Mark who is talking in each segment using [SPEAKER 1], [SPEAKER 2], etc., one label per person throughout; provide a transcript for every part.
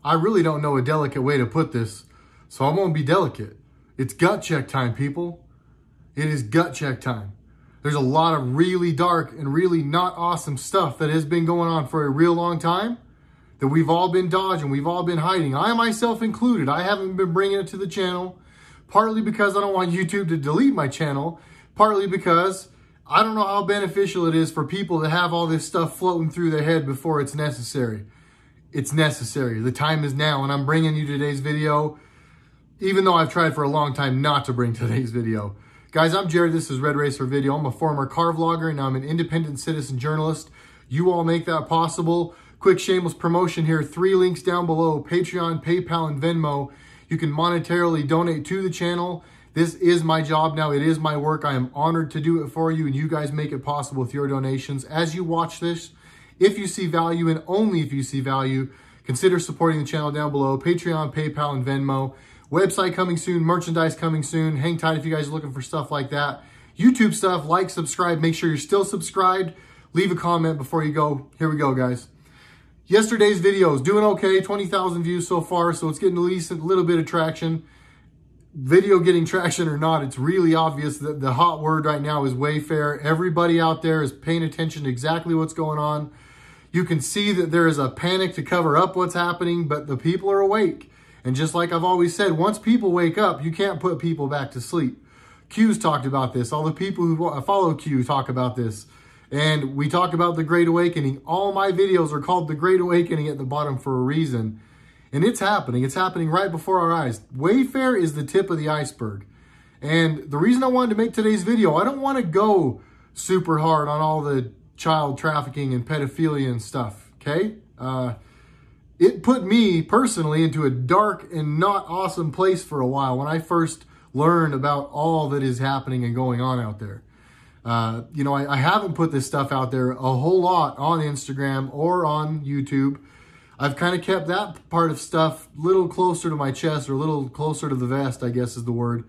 [SPEAKER 1] I really don't know a delicate way to put this, so I won't be delicate. It's gut check time, people. It is gut check time. There's a lot of really dark and really not awesome stuff that has been going on for a real long time that we've all been dodging, we've all been hiding. I myself included. I haven't been bringing it to the channel, partly because I don't want YouTube to delete my channel, partly because I don't know how beneficial it is for people to have all this stuff floating through their head before it's necessary. It's necessary. The time is now, and I'm bringing you today's video, even though I've tried for a long time not to bring today's video. Guys, I'm Jared. This is RedRacer Video. I'm a former car vlogger, and I'm an independent citizen journalist. You all make that possible. Quick shameless promotion here. 3 links down below: Patreon, PayPal, and Venmo. You can monetarily donate to the channel. This is my job now. It is my work. I am honored to do it for you, and you guys make it possible with your donations. As you watch this, if you see value, and only if you see value, consider supporting the channel down below: Patreon, PayPal, and Venmo. Website coming soon, merchandise coming soon. Hang tight if you guys are looking for stuff like that. YouTube stuff, like, subscribe. Make sure you're still subscribed. Leave a comment before you go. Here we go, guys. Yesterday's video is doing okay. 20,000 views so far, so it's getting at least a little bit of traction. Video getting traction or not, it's really obvious that the hot word right now is Wayfair. Everybody out there is paying attention to exactly what's going on. You can see that there is a panic to cover up what's happening, but the people are awake. And just like I've always said, once people wake up, you can't put people back to sleep. Q's talked about this. All the people who follow Q talk about this. And we talk about the Great Awakening. All my videos are called The Great Awakening at the bottom for a reason. And it's happening. It's happening right before our eyes. Wayfair is the tip of the iceberg. And the reason I wanted to make today's video, I don't want to go super hard on all the child trafficking and pedophilia and stuff, okay? It put me personally into a dark and not awesome place for a while when I first learned about all that is happening and going on out there. You know, I haven't put this stuff out there a whole lot on Instagram or on YouTube. I've kind of kept that part of stuff a little closer to my chest, or a little closer to the vest, I guess is the word.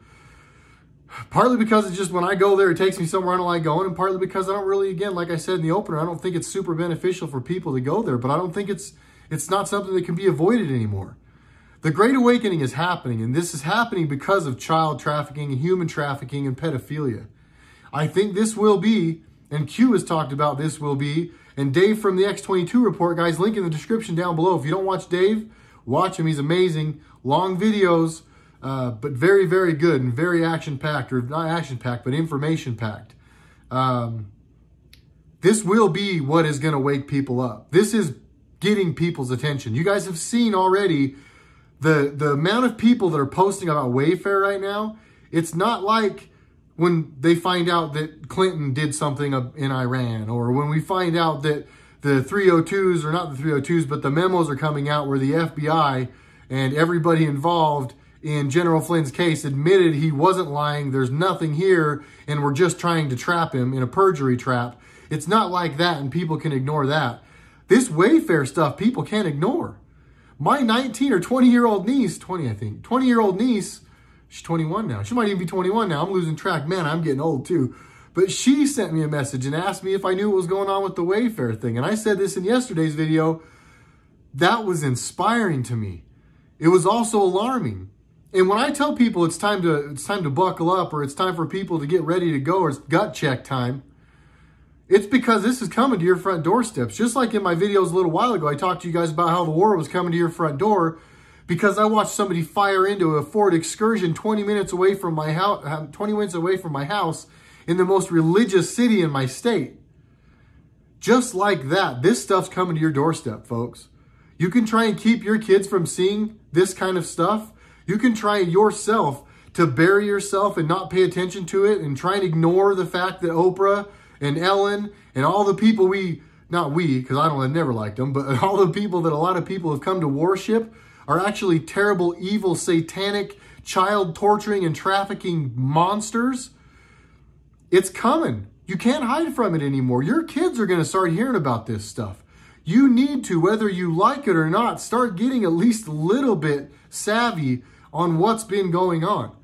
[SPEAKER 1] Partly because it's just when I go there, it takes me somewhere I don't like going, and partly because I don't really, again, like I said in the opener, I don't think it's super beneficial for people to go there, but I don't think it's not something that can be avoided anymore. The Great Awakening is happening, and this is happening because of child trafficking and human trafficking and pedophilia. I think this will be, and Q has talked about this will be, and Dave from the X22 report, guys, link in the description down below. If you don't watch Dave, watch him. He's amazing. Long videos, but very, very good and very action-packed, or not action-packed, but information-packed. This will be what is going to wake people up. This is getting people's attention. You guys have seen already the amount of people that are posting about Wayfair right now. It's not like when they find out that Clinton did something in Iran, or when we find out that the 302s, or not the 302s, but the memos are coming out where the FBI and everybody involved in General Flynn's case admitted he wasn't lying, there's nothing here, and we're just trying to trap him in a perjury trap. It's not like that, and people can ignore that. This Wayfair stuff, people can't ignore. My 19 or 20-year-old niece, 20 I think, 20-year-old niece, she's 21 now. She might even be 21 now. I'm losing track. Man, I'm getting old too. But she sent me a message and asked me if I knew what was going on with the Wayfair thing. And I said this in yesterday's video. That was inspiring to me. It was also alarming. And when I tell people it's time to buckle up, or it's time for people to get ready to go, or it's gut check time, it's because this is coming to your front doorsteps. Just like in my videos a little while ago, I talked to you guys about how the war was coming to your front door because I watched somebody fire into a Ford Excursion 20 minutes away from my house, 20 minutes away from my house in the most religious city in my state. Just like that, this stuff's coming to your doorstep, folks. You can try and keep your kids from seeing this kind of stuff. You can try yourself to bury yourself and not pay attention to it, and try and ignore the fact that Oprah and Ellen and all the people not we, because I never liked them, but all the people that a lot of people have come to worship are actually terrible, evil, satanic, child torturing and trafficking monsters. It's coming. You can't hide from it anymore. Your kids are going to start hearing about this stuff. You need to, whether you like it or not, start getting at least a little bit savvy on what's been going on.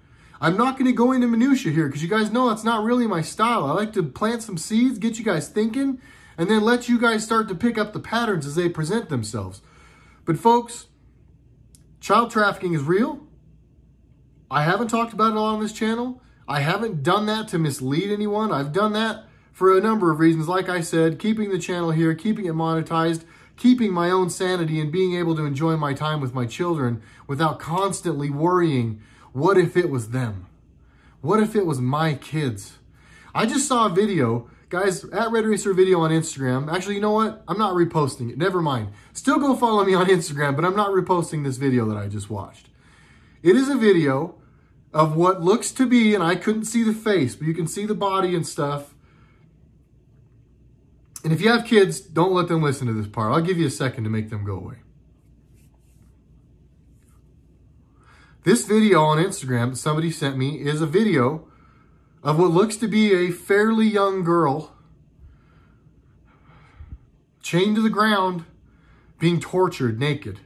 [SPEAKER 1] I'm not going to go into minutia here because you guys know that's not really my style. I like to plant some seeds, get you guys thinking, and then let you guys start to pick up the patterns as they present themselves. But folks, Child trafficking is real. I haven't talked about it a lot on this channel. I haven't done that to mislead anyone. I've done that for a number of reasons. Like I said, keeping the channel here, keeping it monetized, keeping my own sanity, and being able to enjoy my time with my children without constantly worrying, what if it was them? What if it was my kids? I just saw a video, guys, at RedRacer video on Instagram. Actually, you know what? I'm not reposting it. Never mind. Still go follow me on Instagram, but I'm not reposting this video that I just watched. It is a video of what looks to be, and I couldn't see the face, but you can see the body and stuff. And if you have kids, don't let them listen to this part. I'll give you a second to make them go away. This video on Instagram that somebody sent me is a video of what looks to be a fairly young girl chained to the ground, being tortured naked.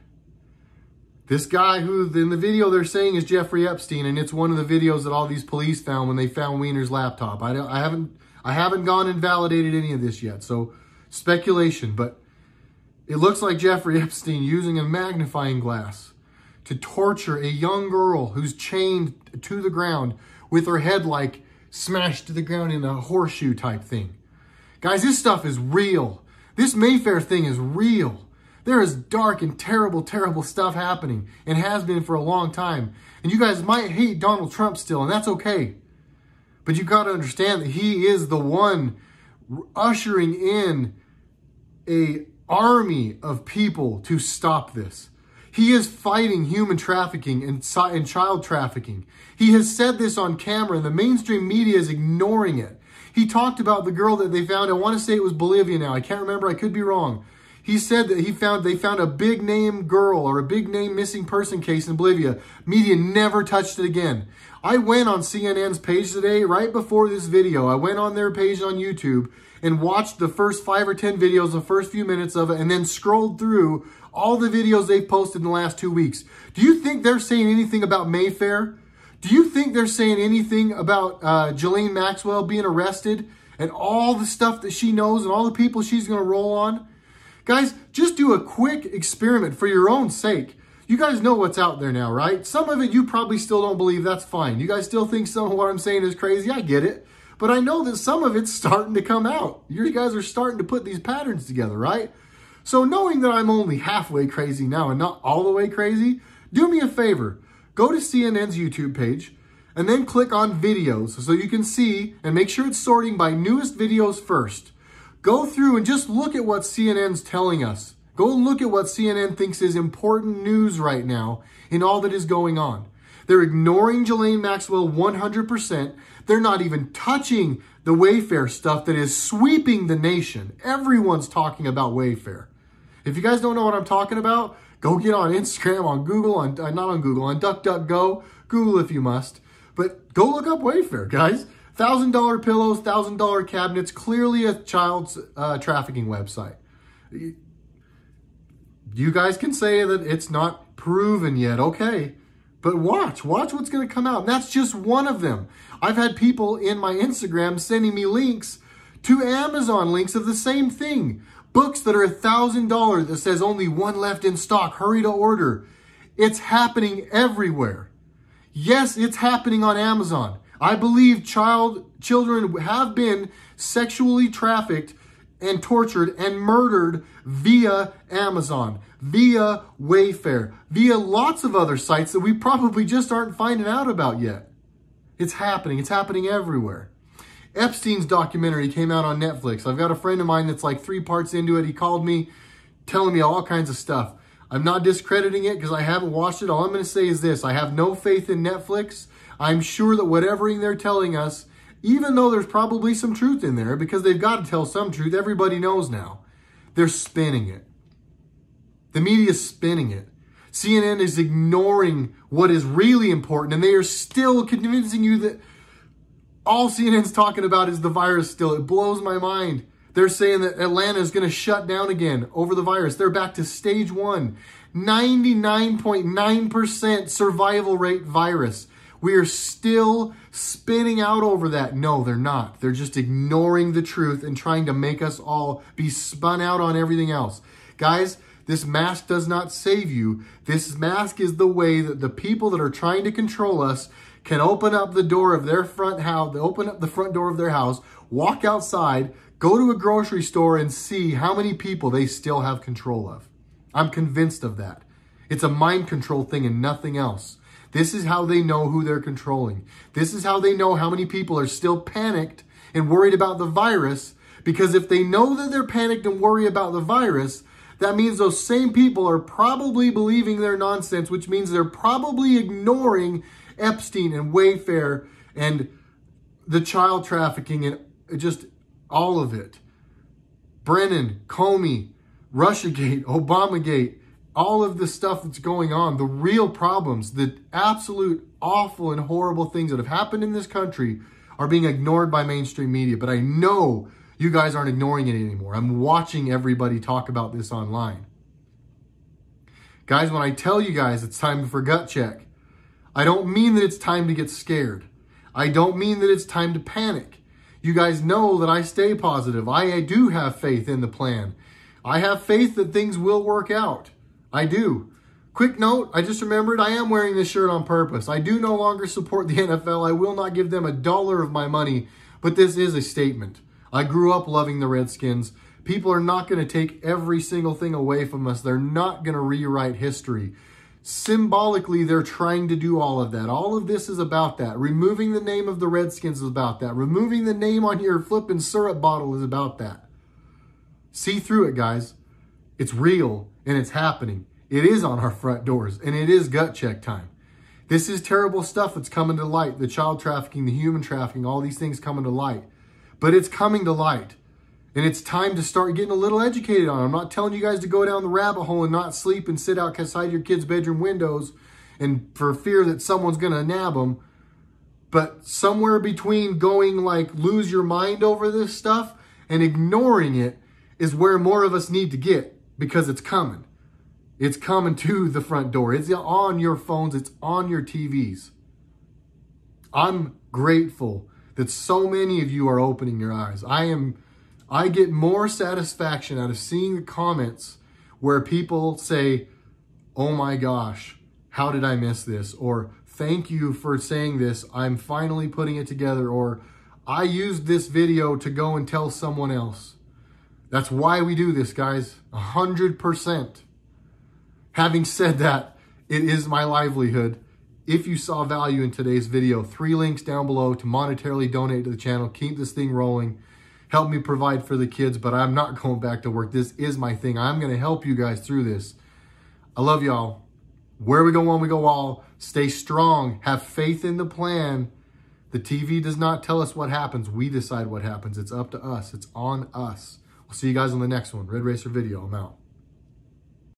[SPEAKER 1] This guy who in the video they're saying is Jeffrey Epstein, and it's one of the videos that all these police found when they found Wiener's laptop. I haven't gone and validated any of this yet, so speculation, but it looks like Jeffrey Epstein using a magnifying glass to torture a young girl who's chained to the ground with her head like smashed to the ground in a horseshoe type thing. Guys, this stuff is real. This Mayfair thing is real. There is dark and terrible, terrible stuff happening, and has been for a long time. And you guys might hate Donald Trump still, and that's okay. But you got to understand that he is the one ushering in an army of people to stop this. He is fighting human trafficking and child trafficking. He has said this on camera, and the mainstream media is ignoring it. He talked about the girl that they found. I want to say it was Bolivia now. I can't remember. I could be wrong. He said that they found a big name girl or a big name missing person case in Bolivia. Media never touched it again. I went on CNN's page today, right before this video. I went on their page on YouTube and watched the first 5 or 10 videos, the first few minutes of it, and then scrolled through all the videos they've posted in the last 2 weeks. Do you think they're saying anything about Mayfair? Do you think they're saying anything about Ghislaine Maxwell being arrested and all the stuff that she knows and all the people she's going to roll on? Guys, just do a quick experiment for your own sake. You guys know what's out there now, right? Some of it you probably still don't believe. That's fine. You guys still think some of what I'm saying is crazy. I get it. But I know that some of it's starting to come out. You guys are starting to put these patterns together, right? So knowing that I'm only halfway crazy now and not all the way crazy, do me a favor. Go to CNN's YouTube page and then click on videos so you can see and make sure it's sorting by newest videos first. Go through and just look at what CNN's telling us. Go look at what CNN thinks is important news right now in all that is going on. They're ignoring Ghislaine Maxwell 100%. They're not even touching the Wayfair stuff that is sweeping the nation. Everyone's talking about Wayfair. If you guys don't know what I'm talking about, go get on Instagram, on Google, on DuckDuckGo. Google if you must. But go look up Wayfair, guys. $1,000 pillows, $1,000 cabinets, clearly a child's trafficking website. You guys can say that it's not proven yet, okay. But watch what's going to come out. And that's just one of them. I've had people in my Instagram sending me links to Amazon links of the same thing. Books that are $1,000 that says only one left in stock. Hurry to order. It's happening everywhere. Yes, it's happening on Amazon. I believe children have been sexually trafficked and tortured and murdered via Amazon, via Wayfair, via lots of other sites that we probably just aren't finding out about yet. It's happening. It's happening everywhere. Epstein's documentary came out on Netflix. I've got a friend of mine that's like 3 parts into it. He called me telling me all kinds of stuff. I'm not discrediting it because I haven't watched it. All I'm going to say is this. I have no faith in Netflix. I'm sure that whatever they're telling us, even though there's probably some truth in there, because they've got to tell some truth, everybody knows now, they're spinning it. The media's spinning it. CNN is ignoring what is really important, and they are still convincing you that all CNN's talking about is the virus still. It blows my mind. They're saying that Atlanta is going to shut down again over the virus. They're back to stage 1. 99.9% survival rate virus. We are still spinning out over that. No, they're not. They're just ignoring the truth and trying to make us all be spun out on everything else. Guys, This mask does not save you. This mask is the way that the people that are trying to control us can open up the door of their front house, open up the front door of their house, walk outside, go to a grocery store and see how many people they still have control of. I'm convinced of that. It's a mind control thing and nothing else. This is how they know who they're controlling. This is how they know how many people are still panicked and worried about the virus, because if they know that they're panicked and worried about the virus, that means those same people are probably believing their nonsense, which means they're probably ignoring Epstein and Wayfair and the child trafficking and just all of it. Brennan, Comey, Russiagate, Obamagate, all of the stuff that's going on, the real problems, the absolute awful and horrible things that have happened in this country are being ignored by mainstream media. But I know you guys aren't ignoring it anymore. I'm watching everybody talk about this online. Guys, when I tell you guys it's time for gut check, I don't mean that it's time to get scared. I don't mean that it's time to panic. You guys know that I stay positive. I do have faith in the plan. I have faith that things will work out. I do. Quick note, I just remembered I am wearing this shirt on purpose. I do no longer support the NFL. I will not give them $1 of my money, but this is a statement. I grew up loving the Redskins. People are not going to take every single thing away from us. They're not going to rewrite history. Symbolically, they're trying to do all of that. All of this is about that. Removing the name of the Redskins is about that. Removing the name on your flippin' syrup bottle is about that. See through it, guys. It's real and it's happening. It is on our front doors and it is gut check time. This is terrible stuff that's coming to light. The child trafficking, the human trafficking, all these things coming to light. But it's coming to light. And it's time to start getting a little educated on it. I'm not telling you guys to go down the rabbit hole and not sleep and sit outside your kids' bedroom windows and for fear that someone's going to nab them. But somewhere between going like lose your mind over this stuff and ignoring it is where more of us need to get, because it's coming. It's coming to the front door. It's on your phones. It's on your TVs. I'm grateful that so many of you are opening your eyes. I get more satisfaction out of seeing the comments where people say, oh my gosh, how did I miss this? Or thank you for saying this. I'm finally putting it together. Or I used this video to go and tell someone else. That's why we do this, guys. 100%. Having said that, it is my livelihood. If you saw value in today's video, 3 links down below to monetarily donate to the channel. Keep this thing rolling. Help me provide for the kids, but I'm not going back to work. This is my thing. I'm going to help you guys through this. I love y'all. Where we go, one, we go all. Stay strong. Have faith in the plan. The TV does not tell us what happens. We decide what happens. It's up to us. It's on us. I'll see you guys on the next one. RedRacer video. I'm out.